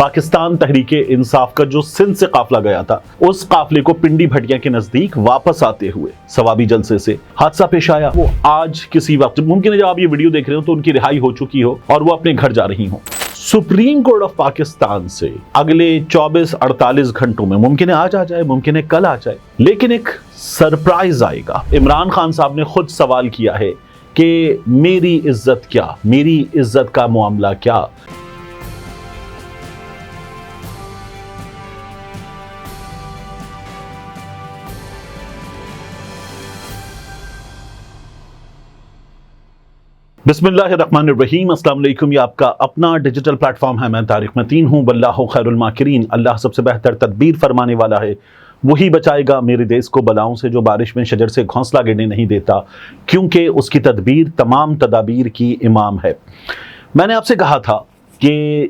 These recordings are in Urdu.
پاکستان تحریک انصاف کا جو سندھ سے قافلہ گیا تھا، اس قافلے کو پنڈی بھٹیا کے نزدیک واپس آتے ہوئے ثوابی جلسے سے حادثہ پیش آیا۔ وہ آج کسی وقت ممکن ہے جب آپ یہ ویڈیو دیکھ رہے ہو تو ان کی رہائی ہو چکی ہو اور وہ اپنے گھر جا رہی ہوں۔ سپریم کورٹ آف پاکستان سے اگلے 24-48 گھنٹوں میں ممکن ہے آج آ جائے، ممکن ہے کل آ جائے، لیکن ایک سرپرائز آئے گا۔ عمران خان صاحب نے خود سوال کیا ہے کہ میری عزت کیا، میری عزت کا معاملہ کیا۔ بسم اللہ الرحمن الرحیم، السلام علیکم۔ یہ آپ کا اپنا ڈیجیٹل پلیٹ فارم ہے، میں طارق متین ہوں۔ واللہ خیر الماکرین، اللہ سب سے بہتر تدبیر فرمانے والا ہے، وہی بچائے گا میرے دیس کو بلاؤں سے جو بارش میں شجر سے گھونسلہ گرنے نہیں دیتا، کیونکہ اس کی تدبیر تمام تدابیر کی امام ہے۔ میں نے آپ سے کہا تھا کہ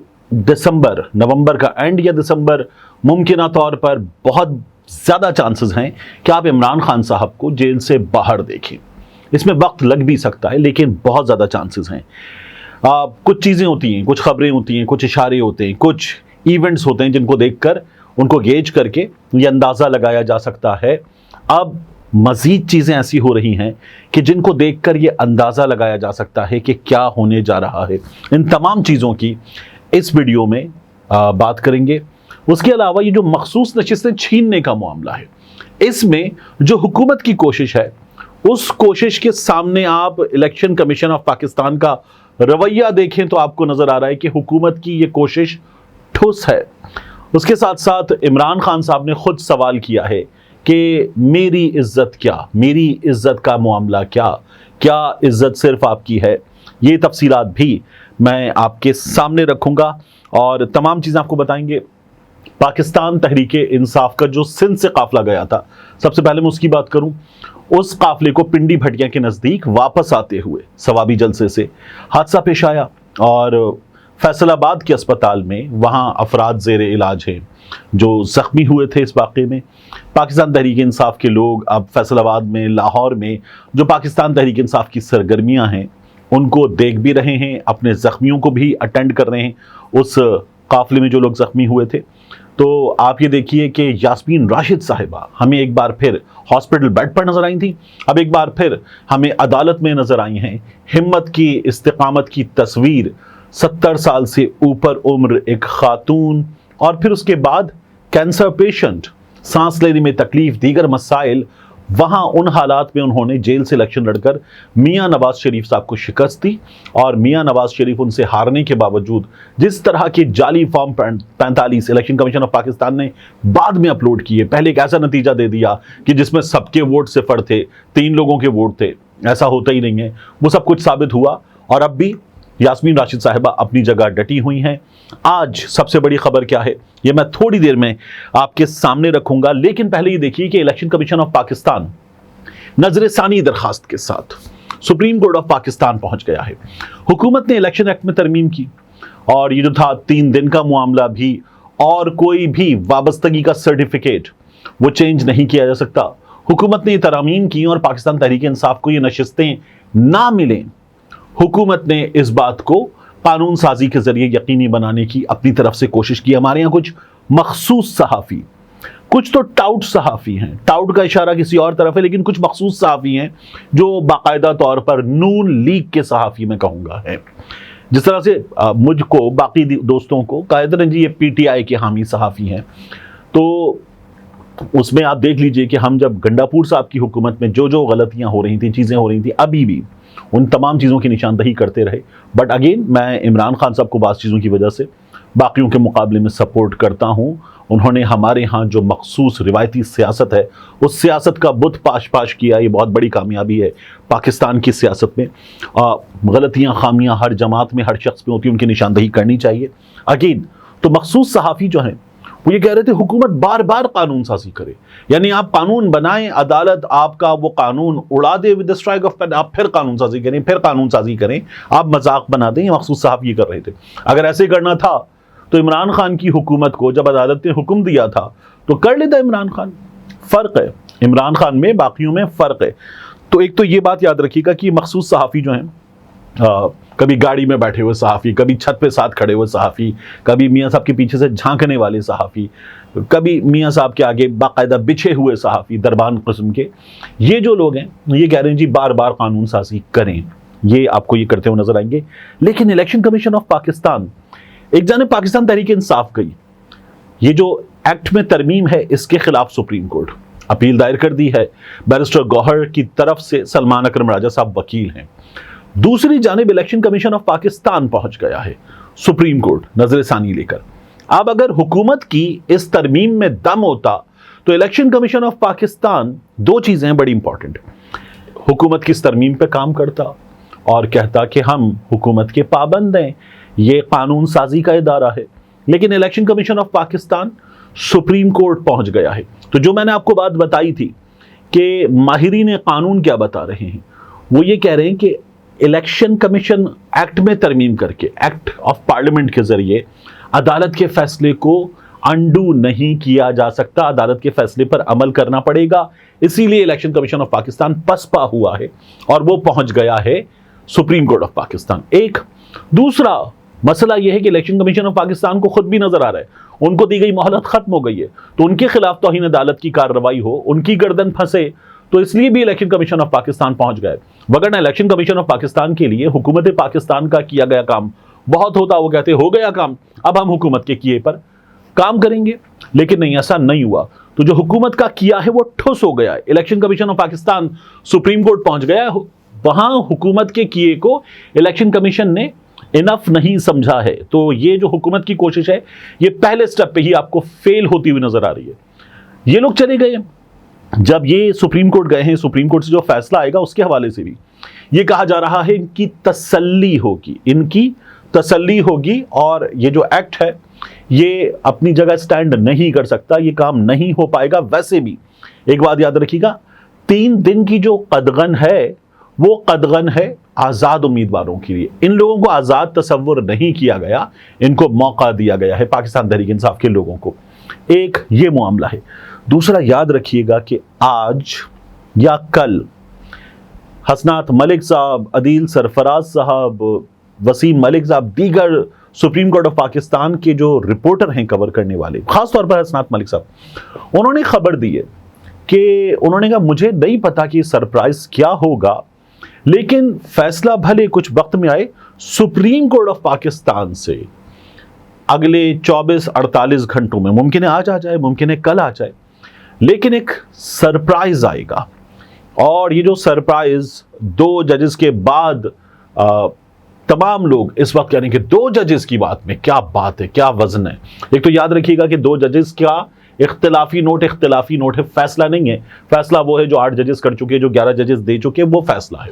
نومبر کا اینڈ یا دسمبر ممکنہ طور پر بہت زیادہ چانسز ہیں کہ آپ عمران خان صاحب کو جیل سے باہر دیکھیں۔ اس میں وقت لگ بھی سکتا ہے لیکن بہت زیادہ چانسز ہیں۔ کچھ چیزیں ہوتی ہیں، کچھ خبریں ہوتی ہیں، کچھ اشارے ہوتے ہیں، کچھ ایونٹس ہوتے ہیں جن کو دیکھ کر ان کو گیج کر کے یہ اندازہ لگایا جا سکتا ہے۔ اب مزید چیزیں ایسی ہو رہی ہیں کہ جن کو دیکھ کر یہ اندازہ لگایا جا سکتا ہے کہ کیا ہونے جا رہا ہے۔ ان تمام چیزوں کی اس ویڈیو میں بات کریں گے۔ اس کے علاوہ یہ جو مخصوص نشستیں چھیننے کا معاملہ ہے، اس میں جو حکومت کی کوشش ہے، اس کوشش کے سامنے آپ الیکشن کمیشن آف پاکستان کا رویہ دیکھیں تو آپ کو نظر آ رہا ہے کہ حکومت کی یہ کوشش ٹھوس ہے۔ اس کے ساتھ ساتھ عمران خان صاحب نے خود سوال کیا ہے کہ میری عزت کیا، میری عزت کا معاملہ کیا، کیا عزت صرف آپ کی ہے۔ یہ تفصیلات بھی میں آپ کے سامنے رکھوں گا اور تمام چیزیں آپ کو بتائیں گے۔ پاکستان تحریک انصاف کا جو سندھ سے قافلہ گیا تھا، سب سے پہلے میں اس کی بات کروں۔ اس قافلے کو پنڈی بھٹیا کے نزدیک واپس آتے ہوئے ثوابی جلسے سے حادثہ پیش آیا اور فیصل آباد کے اسپتال میں وہاں افراد زیر علاج ہیں جو زخمی ہوئے تھے اس واقعے میں۔ پاکستان تحریک انصاف کے لوگ اب فیصل آباد میں، لاہور میں جو پاکستان تحریک انصاف کی سرگرمیاں ہیں ان کو دیکھ بھی رہے ہیں، اپنے زخمیوں کو بھی اٹینڈ کر رہے ہیں اس قافلے میں جو لوگ زخمی ہوئے تھے۔ تو آپ یہ دیکھیے کہ یاسمین راشد صاحبہ ہمیں ایک بار پھر ہاسپٹل بیڈ پر نظر آئی تھیں، اب ایک بار پھر ہمیں عدالت میں نظر آئی ہیں۔ ہمت کی، استقامت کی تصویر، 70 سال سے اوپر عمر ایک خاتون، اور پھر اس کے بعد کینسر پیشنٹ، سانس لینے میں تکلیف، دیگر مسائل، وہاں ان حالات میں انہوں نے جیل سے الیکشن لڑ کر میاں نواز شریف صاحب کو شکست دی، اور میاں نواز شریف ان سے ہارنے کے باوجود جس طرح کے جعلی form 45 election commission of Pakistan نے بعد میں اپلوڈ کیے، پہلے ایک ایسا نتیجہ دے دیا کہ جس میں سب کے ووٹ صفر تھے، 3 لوگوں کے ووٹ تھے، ایسا ہوتا ہی نہیں ہے، وہ سب کچھ ثابت ہوا۔ اور اب بھی یاسمین راشد صاحبہ اپنی جگہ ڈٹی ہوئی ہیں۔ آج سب سے بڑی خبر کیا ہے یہ میں تھوڑی دیر میں آپ کے سامنے رکھوں گا، لیکن پہلے یہ دیکھیے کہ الیکشن کمیشن آف پاکستان نظر ثانی درخواست کے ساتھ سپریم کورٹ آف پاکستان پہنچ گیا ہے۔ حکومت نے الیکشن ایکٹ میں ترمیم کی اور یہ جو تھا 3 دن کا معاملہ بھی، اور کوئی بھی وابستگی کا سرٹیفکیٹ وہ چینج نہیں کیا جا سکتا۔ حکومت نے یہ ترامیم کی اور پاکستان تحریک انصاف کو یہ نشستیں نہ ملیں، حکومت نے اس بات کو قانون سازی کے ذریعے یقینی بنانے کی اپنی طرف سے کوشش کی۔ ہمارے یہاں کچھ مخصوص صحافی، کچھ تو ٹاؤٹ صحافی ہیں، ٹاؤٹ کا اشارہ کسی اور طرف ہے، لیکن کچھ مخصوص صحافی ہیں جو باقاعدہ طور پر نون لیگ کے صحافی میں کہوں گا ہیں۔ جس طرح سے مجھ کو، باقی دوستوں کو کہتے ہیں جی یہ پی ٹی آئی کے حامی صحافی ہیں، تو اس میں آپ دیکھ لیجئے کہ ہم جب گنڈاپور صاحب کی حکومت میں جو جو غلطیاں ہو رہی تھیں، چیزیں ہو رہی تھیں، ابھی بھی ان تمام چیزوں کی نشاندہی کرتے رہے۔ بٹ اگین میں عمران خان صاحب کو بعض چیزوں کی وجہ سے باقیوں کے مقابلے میں سپورٹ کرتا ہوں۔ انہوں نے ہمارے ہاں جو مخصوص روایتی سیاست ہے اس سیاست کا بت پاش کیا، یہ بہت بڑی کامیابی ہے پاکستان کی سیاست میں۔ غلطیاں، خامیاں ہر جماعت میں، ہر شخص میں ہوتی ہیں، ان کی نشاندہی کرنی چاہیے۔ اگین تو مخصوص صحافی جو ہیں وہ یہ کہہ رہے تھے حکومت بار بار قانون سازی کرے، یعنی آپ قانون بنائیں، عدالت آپ کا وہ قانون اڑا دے ود اسٹرائک آف پین، آپ پھر قانون سازی کریں، پھر قانون سازی کریں، آپ مذاق بنا دیں۔ یہ مخصوص صحافی یہ کر رہے تھے۔ اگر ایسے کرنا تھا تو عمران خان کی حکومت کو جب عدالت نے حکم دیا تھا تو کر لیتا عمران خان۔ فرق ہے عمران خان میں، باقیوں میں فرق ہے۔ تو ایک تو یہ بات یاد رکھیے گا کہ مخصوص صحافی جو ہیں کبھی گاڑی میں بیٹھے ہوئے صحافی، کبھی چھت پہ ساتھ کھڑے ہوئے صحافی، کبھی میاں صاحب کے پیچھے سے جھانکنے والے صحافی، کبھی میاں صاحب کے آگے باقاعدہ بچھے ہوئے صحافی دربان قسم کے، یہ جو لوگ ہیں یہ کہہ رہے ہیں جی بار بار قانون سازی کریں، یہ آپ کو یہ کرتے ہوئے نظر آئیں گے۔ لیکن الیکشن کمیشن آف پاکستان، ایک جانب پاکستان تحریک انصاف گئی، یہ جو ایکٹ میں ترمیم ہے اس کے خلاف سپریم کورٹ اپیل دائر کر دی ہے، بیرسٹر گوہر کی طرف سے سلمان اکرم راجہ صاحب وکیل ہیں۔ دوسری جانب الیکشن کمیشن آف پاکستان پہنچ گیا ہے سپریم کورٹ نظر ثانی لے کر۔ اب اگر حکومت کی اس ترمیم میں دم ہوتا تو الیکشن کمیشن آف پاکستان دو چیزیں ہیں بڑی امپورٹنٹ، حکومت کی اس ترمیم پہ کام کرتا اور کہتا کہ ہم حکومت کے پابند ہیں، یہ قانون سازی کا ادارہ ہے، لیکن election commission of Pakistan supreme court پہنچ گیا ہے۔ تو جو میں نے آپ کو بات بتائی تھی کہ ماہرین قانون کیا بتا رہے ہیں، وہ یہ کہہ رہے ہیں کہ الیکشن کمیشن ایکٹ میں ترمیم کر کے، ایکٹ آف پارلیمنٹ کے ذریعے عدالت کے فیصلے کو انڈو نہیں کیا جا سکتا، عدالت کے فیصلے پر عمل کرنا پڑے گا، اسی لیے الیکشن کمیشن آف پاکستان پسپا ہوا ہے اور وہ پہنچ گیا ہے سپریم کورٹ آف پاکستان۔ ایک دوسرا مسئلہ یہ ہے کہ الیکشن کمیشن آف پاکستان کو خود بھی نظر آ رہا ہے ان کو دی گئی مہلت ختم ہو گئی ہے، تو ان کے خلاف توہین عدالت کی کارروائی ہو، ان کی گردن پھنسے، تو اس لیے بھی الیکشن کمیشن آف پاکستان پہنچ گئے۔ وگرنہ الیکشن کمیشن آف پاکستان کے لیے حکومت پاکستان کا کیا گیا کام بہت ہوتا، وہ کہتے ہو گیا کام، اب ہم حکومت کے کیے پر کام کریں گے، لیکن نہیں، ایسا نہیں ہوا۔ تو جو حکومت کا کیا ہے وہ ٹھوس ہو گیا ہے، election commission of Pakistan supreme court پہنچ گیا ہے، وہاں حکومت کے کیے کو الیکشن کمیشن نے انف نہیں سمجھا ہے۔ تو یہ جو حکومت کی کوشش ہے یہ پہلے سٹیپ پہ ہی آپ کو فیل ہوتی ہوئی نظر آ رہی ہے۔ یہ لوگ چلے گئے، جب یہ سپریم کورٹ گئے ہیں، سپریم کورٹ سے جو فیصلہ آئے گا اس کے حوالے سے بھی یہ کہا جا رہا ہے ان کی تسلی ہوگی، ان کی تسلی ہوگی، اور یہ جو ایکٹ ہے یہ اپنی جگہ سٹینڈ نہیں کر سکتا، یہ کام نہیں ہو پائے گا۔ ویسے بھی ایک بات یاد رکھیے گا، 3 دن کی جو قدغن ہے وہ قدغن ہے آزاد امیدواروں کے لیے، ان لوگوں کو آزاد تصور نہیں کیا گیا، ان کو موقع دیا گیا ہے پاکستان تحریک انصاف کے لوگوں کو۔ ایک یہ معاملہ ہے۔ دوسرا یاد رکھیے گا کہ آج یا کل حسنات ملک صاحب، عدیل سرفراز صاحب، وسیم ملک صاحب، دیگر سپریم کورٹ آف پاکستان کے جو رپورٹر ہیں کور کرنے والے، خاص طور پر حسنات ملک صاحب، انہوں نے خبر دی ہے کہ انہوں نے کہا مجھے نہیں پتا کہ سرپرائز کیا ہوگا، لیکن فیصلہ بھلے کچھ وقت میں آئے سپریم کورٹ آف پاکستان سے اگلے 24-48 گھنٹوں میں، ممکن ہے آج آ جائے، ممکن ہے کل آ جائے، لیکن ایک سرپرائز آئے گا۔ اور یہ جو سرپرائز 2 ججز کے بعد تمام لوگ اس وقت یعنی کہ 2 ججز کی بات میں کیا بات ہے، کیا وزن ہے۔ ایک تو یاد رکھیے گا کہ 2 ججز کا اختلافی نوٹ ہے، فیصلہ نہیں ہے، فیصلہ وہ ہے جو 8 ججز کر چکے، جو 11 ججز دے چکے، وہ فیصلہ ہے۔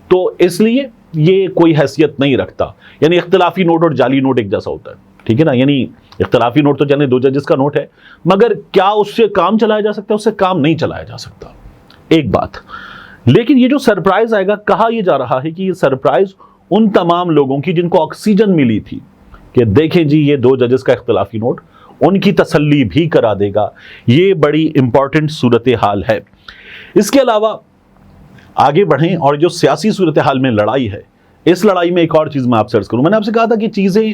تو اس لیے یہ کوئی حیثیت نہیں رکھتا، یعنی اختلافی نوٹ اور جعلی نوٹ ایک جیسا ہوتا ہے، ٹھیک ہے نا، یعنی اختلافی نوٹ تو چلے 2 ججز کا نوٹ ہے، مگر کیا اس سے کام چلایا جا سکتا ہے؟ اس سے کام نہیں چلایا جا سکتا، ایک بات۔ لیکن یہ جو سرپرائز آئے گا، کہا یہ جا رہا ہے کہ یہ سرپرائز ان تمام لوگوں کی جن کو آکسیجن ملی تھی کہ دیکھیں جی یہ 2 ججز کا اختلافی نوٹ، ان کی تسلی بھی کرا دے گا۔ یہ بڑی امپورٹنٹ صورتحال ہے۔ اس کے علاوہ آگے بڑھیں، اور جو سیاسی صورتحال میں لڑائی ہے، اس لڑائی میں ایک اور چیز میں آپ سے عرض کروں۔ میں نے آپ سے کہا تھا کہ چیزیں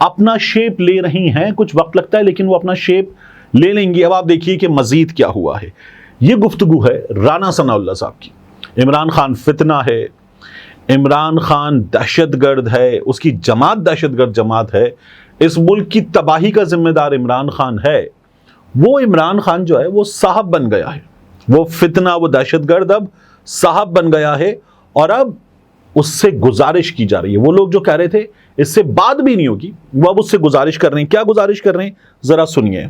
اپنا شیپ لے رہی ہیں، کچھ وقت لگتا ہے لیکن وہ اپنا شیپ لے لیں گی۔ اب آپ دیکھیے کہ مزید کیا ہوا ہے۔ یہ گفتگو ہے رانا ثناء اللہ صاحب کی، عمران خان فتنہ ہے، عمران خان دہشت گرد ہے، اس کی جماعت دہشت گرد جماعت ہے، اس ملک کی تباہی کا ذمہ دار عمران خان ہے۔ وہ عمران خان جو ہے وہ صاحب بن گیا ہے، وہ فتنہ، وہ دہشت گرد اب صاحب بن گیا ہے، اور اب اس سے گزارش کی جا رہی ہے۔ وہ لوگ جو کہہ رہے تھے اس سے بات بھی نہیں ہوگی، وہ اب اس سے گزارش کر رہے ہیں۔ کیا گزارش کر رہے ہیں ذرا سنیے۔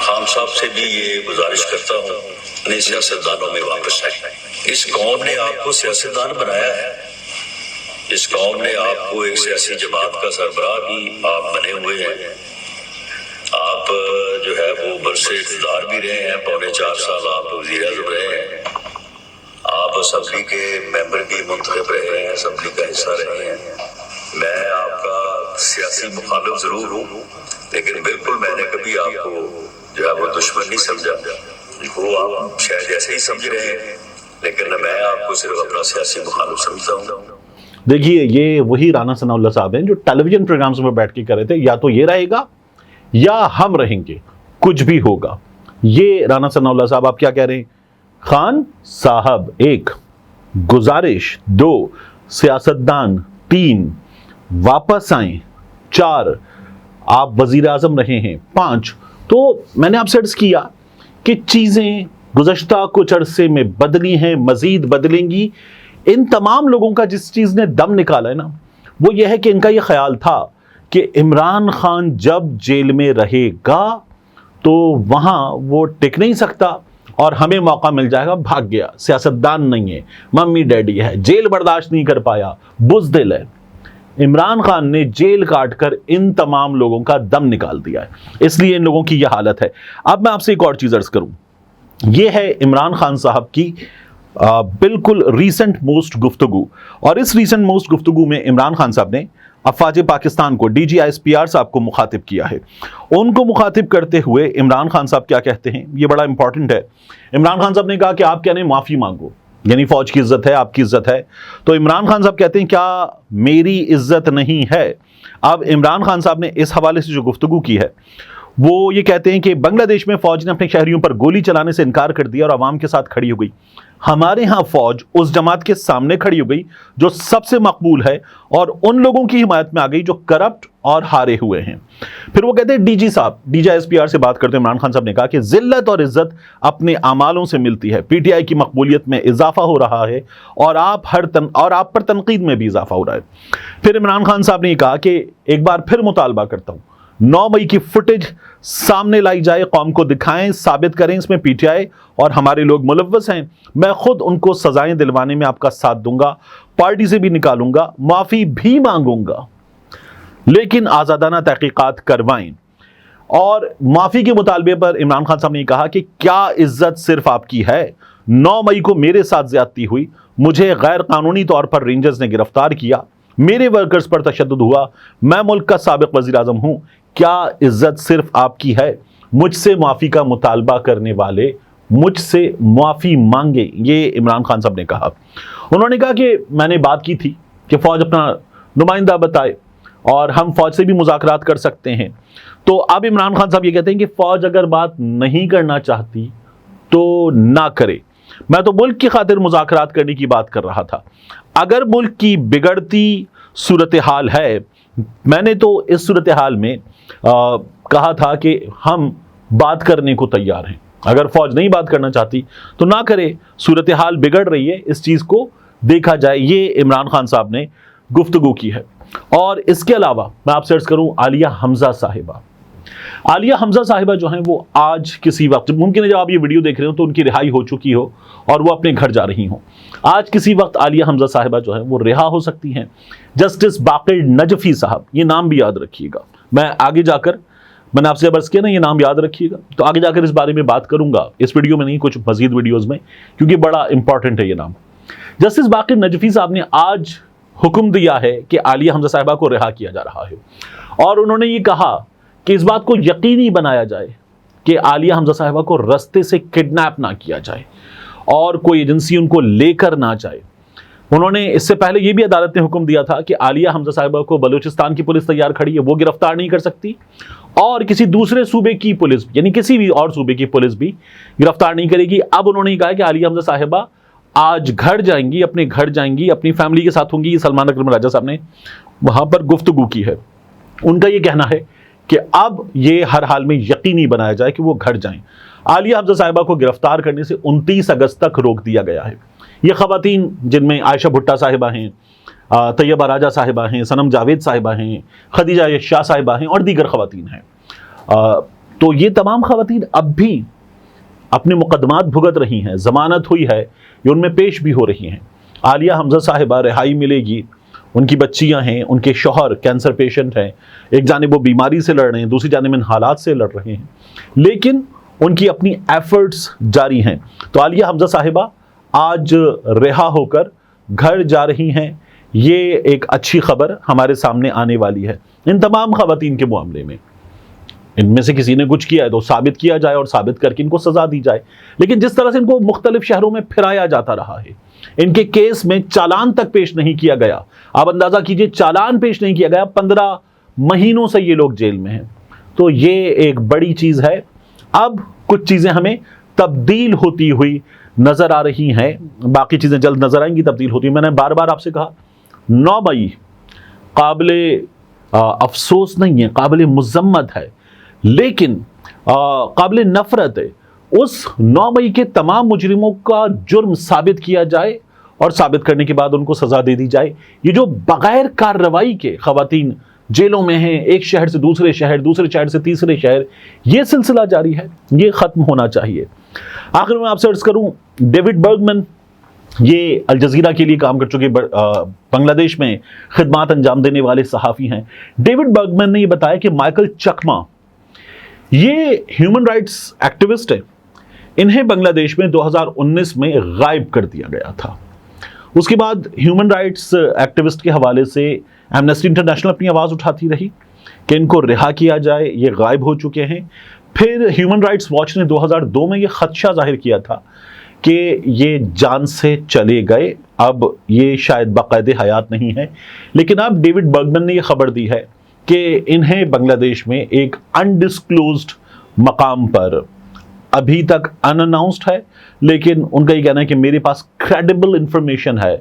خان صاحب سے بھی یہ گزارش کرتا ہوں اپنے سیاستدانوں میں واپس آئے۔ اس قوم نے آپ کو سیاستدان بنایا ہے، اس قوم نے آپ کو ایک سیاسی جماعت کا سربراہ بھی آپ بنے ہوئے ہیں، آپ جو ہے وہ برسر اقتدار بھی رہے ہیں، 4.25 سال آپ وزیر اعظم رہے ہیں، آپ اسمبلی کے ممبر بھی منتخب رہے ہیں، اسمبلی کا حصہ رہے ہیں۔ میں آپ کا سیاسی مخالف ضرور ہوں، لیکن بالکل میں نے کبھی آپ کو جو ہے وہ دشمن نہیں سمجھا، وہ آپ شاید ایسے ہی سمجھ رہے ہیں، لیکن میں آپ کو صرف اپنا سیاسی مخالف سمجھتا ہوں۔ دیکھیے یہ وہی رانا ثناء اللہ صاحب ہیں جو ٹیلی ویژن پروگرامز میں بیٹھ کے کہہ رہے تھے یا تو یہ رہے گا یا ہم رہیں گے، کچھ بھی ہوگا. یہ رانا ثناء اللہ صاحب آپ کیا کہہ رہے ہیں؟ خان صاحب 1، گزارش 2، سیاستدان 3، واپس آئیں 4، آپ وزیر اعظم رہے ہیں 5. تو میں نے آپ سے عرض کیا کہ چیزیں گزشتہ کچھ عرصے میں بدلی ہیں، مزید بدلیں گی. ان تمام لوگوں کا جس چیز نے دم نکالا ہے نا وہ یہ ہے کہ ان کا یہ خیال تھا کہ عمران خان جب جیل میں رہے گا تو وہاں وہ ٹک نہیں سکتا اور ہمیں موقع مل جائے گا. بھاگ گیا، سیاستدان نہیں ہے، ممی ڈیڈی ہے، جیل برداشت نہیں کر پایا، بزدل ہے. عمران خان نے جیل کاٹ کر ان تمام لوگوں کا دم نکال دیا ہے، اس لیے ان لوگوں کی یہ حالت ہے. اب میں آپ سے ایک اور چیز عرض کروں، یہ ہے عمران خان صاحب کی بالکل ریسنٹ موسٹ گفتگو. اور اس ریسنٹ موسٹ گفتگو میں عمران خان صاحب نے افواج پاکستان کو DGISPR صاحب کو مخاطب کیا ہے. ان کو مخاطب کرتے ہوئے عمران خان صاحب کیا کہتے ہیں، یہ بڑا امپورٹنٹ ہے. عمران خان صاحب نے کہا کہ آپ کہنے معافی مانگو، یعنی فوج کی عزت ہے، آپ کی عزت ہے. تو عمران خان صاحب کہتے ہیں کیا میری عزت نہیں ہے؟ اب عمران خان صاحب نے اس حوالے سے جو گفتگو کی ہے وہ یہ کہتے ہیں کہ بنگلہ دیش میں فوج نے اپنے شہریوں پر گولی چلانے سے انکار کر دیا اور عوام کے ساتھ کھڑی ہو گئی. ہمارے ہاں فوج اس جماعت کے سامنے کھڑی ہو گئی جو سب سے مقبول ہے اور ان لوگوں کی حمایت میں آ گئی جو کرپٹ اور ہارے ہوئے ہیں. پھر وہ کہتے ہیں ڈی صاحب DGISPR سے بات کرتے ہیں عمران خان صاحب نے کہا کہ ذلت اور عزت اپنے اعمالوں سے ملتی ہے. PTI کی مقبولیت میں اضافہ ہو رہا ہے اور آپ پر تنقید میں بھی اضافہ ہو رہا ہے. پھر عمران خان صاحب نے یہ کہا کہ ایک بار پھر مطالبہ کرتا ہوں 9 مئی کی فوٹیج سامنے لائی جائے، قوم کو دکھائیں، ثابت کریں اس میں PTI اور ہمارے لوگ ملوث ہیں. میں خود ان کو سزائیں دلوانے میں آپ کا ساتھ دوں گا، پارٹی سے بھی نکالوں گا، معافی بھی مانگوں گا، لیکن آزادانہ تحقیقات کروائیں. اور معافی کے مطالبے پر عمران خان صاحب نے کہا کہ کیا عزت صرف آپ کی ہے؟ 9 مئی کو میرے ساتھ زیادتی ہوئی، مجھے غیر قانونی طور پر رینجرز نے گرفتار کیا، میرے ورکرز پر تشدد ہوا، میں ملک کا سابق وزیر اعظم ہوں. کیا عزت صرف آپ کی ہے؟ مجھ سے معافی کا مطالبہ کرنے والے مجھ سے معافی مانگے، یہ عمران خان صاحب نے کہا. انہوں نے کہا کہ میں نے بات کی تھی کہ فوج اپنا نمائندہ بتائے اور ہم فوج سے بھی مذاکرات کر سکتے ہیں. تو اب عمران خان صاحب یہ کہتے ہیں کہ فوج اگر بات نہیں کرنا چاہتی تو نہ کرے. میں تو ملک کی خاطر مذاکرات کرنے کی بات کر رہا تھا. اگر ملک کی بگڑتی صورتحال ہے، میں نے تو اس صورتحال میں کہا تھا کہ ہم بات کرنے کو تیار ہیں. اگر فوج نہیں بات کرنا چاہتی تو نہ کرے، صورتحال بگڑ رہی ہے، اس چیز کو دیکھا جائے. یہ عمران خان صاحب نے گفتگو کی ہے. اور اس کے علاوہ میں آپ سے عرض کروں عالیہ حمزہ صاحبہ جو ہیں وہ آج کسی وقت، ممکن ہے جب آپ یہ ویڈیو دیکھ رہے ہو تو ان کی رہائی ہو چکی ہو اور وہ اپنے گھر جا رہی ہوں. آج کسی وقت عالیہ حمزہ صاحبہ جو ہیں وہ رہا ہو سکتی ہیں. جسٹس باقر نجفی صاحب، یہ نام بھی یاد رکھیے گا. میں آگے جا کر، میں نے آپ سے عرض کیا نا یہ نام یاد رکھیے گا، تو آگے جا کر اس بارے میں بات کروں گا، اس ویڈیو میں نہیں، کچھ مزید ویڈیوز میں، کیونکہ بڑا امپورٹنٹ ہے یہ نام. جسٹس باقر نجفی صاحب نے آج حکم دیا ہے کہ عالیہ حمزہ صاحبہ کو رہا کیا جا رہا ہے. اور انہوں نے یہ کہا کہ اس بات کو یقینی بنایا جائے کہ عالیہ حمزہ صاحبہ کو رستے سے کڈنیپ نہ کیا جائے اور کوئی ایجنسی ان کو لے کر نہ جائے. انہوں نے اس سے پہلے یہ بھی عدالت نے حکم دیا تھا کہ عالیہ حمزہ صاحبہ کو بلوچستان کی پولیس تیار کھڑی ہے، وہ گرفتار نہیں کر سکتی، اور کسی دوسرے صوبے کی پولیس، یعنی کسی بھی اور صوبے کی پولیس بھی گرفتار نہیں کرے گی. اب انہوں نے کہا کہ عالیہ حمزہ صاحبہ آج گھر جائیں گی، اپنے گھر جائیں گی، اپنی فیملی کے ساتھ ہوں گی. سلمان اکرم راجہ صاحب نے وہاں پر گفتگو کی ہے. ان کا یہ کہنا ہے کہ اب یہ ہر حال میں یقینی بنایا جائے کہ وہ گھر جائیں. عالیہ حمزہ صاحبہ کو گرفتار کرنے سے 29 اگست تک روک دیا گیا ہے. یہ خواتین جن میں عائشہ بھٹہ صاحبہ ہیں، طیبہ راجہ صاحبہ ہیں، صنم جاوید صاحبہ ہیں، خدیجہ شاہ صاحبہ ہیں اور دیگر خواتین ہیں. تو یہ تمام خواتین اب بھی اپنے مقدمات بھگت رہی ہیں، ضمانت ہوئی ہے، یہ ان میں پیش بھی ہو رہی ہیں. عالیہ حمزہ صاحبہ رہائی ملے گی. ان کی بچیاں ہیں، ان کے شوہر کینسر پیشنٹ ہیں، ایک جانب وہ بیماری سے لڑ رہے ہیں، دوسری جانب ان حالات سے لڑ رہے ہیں، لیکن ان کی اپنی ایفرٹس جاری ہیں. تو عالیہ حمزہ صاحبہ آج رہا ہو کر گھر جا رہی ہیں. یہ ایک اچھی خبر ہمارے سامنے آنے والی ہے ان تمام خواتین کے معاملے میں. ان میں سے کسی نے کچھ کیا ہے تو ثابت کیا جائے اور ثابت کر کے ان کو سزا دی جائے. لیکن جس طرح سے ان کو مختلف شہروں میں پھرایا جاتا رہا ہے, ان کے کیس میں چالان تک پیش نہیں کیا گیا. آپ اندازہ کیجئے, چالان پیش نہیں کیا گیا, 15 مہینوں سے یہ لوگ جیل میں ہیں. تو یہ ایک بڑی چیز ہے. اب کچھ چیزیں ہمیں تبدیل ہوتی ہوئی نظر آ رہی ہیں, باقی چیزیں جلد نظر آئیں گی تبدیل ہوتی. میں نے بار بار آپ سے کہا 9 مئی قابل افسوس نہیں ہے, قابل مذمت ہے, لیکن قابل نفرت ہے. اس 9 مئی کے تمام مجرموں کا جرم ثابت کیا جائے اور ثابت کرنے کے بعد ان کو سزا دے دی جائے. یہ جو بغیر کارروائی کے خواتین جیلوں میں ہیں, ایک شہر سے دوسرے شہر, دوسرے شہر سے تیسرے شہر, یہ سلسلہ جاری ہے, یہ ختم ہونا چاہیے. آخر میں آپ سے عرض کروں, ڈیوڈ برگمن یہ الجزیرہ کے لیے کام کر چکے بنگلہ دیش میں خدمات انجام دینے والے صحافی ہیں. ڈیوڈ برگمن نے یہ بتایا کہ مائیکل چکما یہ ہیومن رائٹس ایکٹیوسٹ ہے, انہیں بنگلہ دیش میں 2019 میں غائب کر دیا گیا تھا. اس کے بعد ہیومن رائٹس ایکٹیوسٹ کے حوالے سے ایمنسٹی انٹرنیشنل اپنی آواز اٹھاتی رہی کہ ان کو رہا کیا جائے, یہ غائب ہو چکے ہیں. پھر ہیومن رائٹس واچ نے 2002 میں یہ خدشہ ظاہر کیا تھا کہ یہ جان سے چلے گئے, اب یہ شاید باقاعدہ حیات نہیں ہے. لیکن اب ڈیوڈ برگمن نے یہ خبر دی ہے کہ انہیں بنگلہ دیش میں ایک انڈسکلوزڈ مقام پر, ابھی تک ان اناؤنسڈ ہے, لیکن ان کا یہ کہنا ہے کہ میرے پاس کریڈیبل انفارمیشن ہے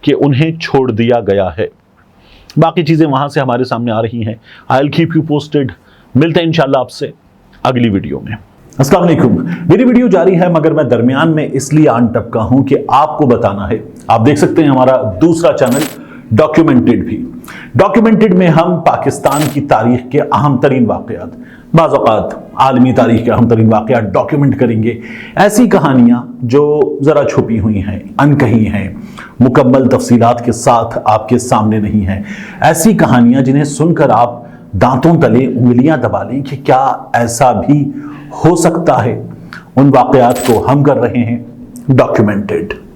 کہ انہیں چھوڑ دیا گیا ہے. باقی چیزیں وہاں سے ہمارے سامنے آ رہی ہیں. I'll keep you posted. ملتے ہیں انشاءاللہ آپ سے اگلی ویڈیو میں. السلام علیکم. میری ویڈیو جاری ہے مگر میں درمیان میں اس لیے آن ٹپکا ہوں کہ آپ کو بتانا ہے, آپ دیکھ سکتے ہیں ہمارا دوسرا چینل ڈاکیومنٹڈ بھی. ڈاکیومنٹڈ میں ہم پاکستان کی تاریخ کے اہم ترین واقعات, بعض اوقات عالمی تاریخ کے اہم ترین واقعات ڈاکیومنٹ کریں گے. ایسی کہانیاں جو ذرا چھپی ہوئی ہیں, انکہی ہیں, مکمل تفصیلات کے ساتھ آپ کے سامنے نہیں ہیں. ایسی کہانیاں جنہیں سن کر آپ دانتوں تلے انگلیاں دبا لیں کہ کیا ایسا بھی ہو سکتا ہے. ان واقعات کو ہم کر رہے ہیں ڈاکیومنٹڈ.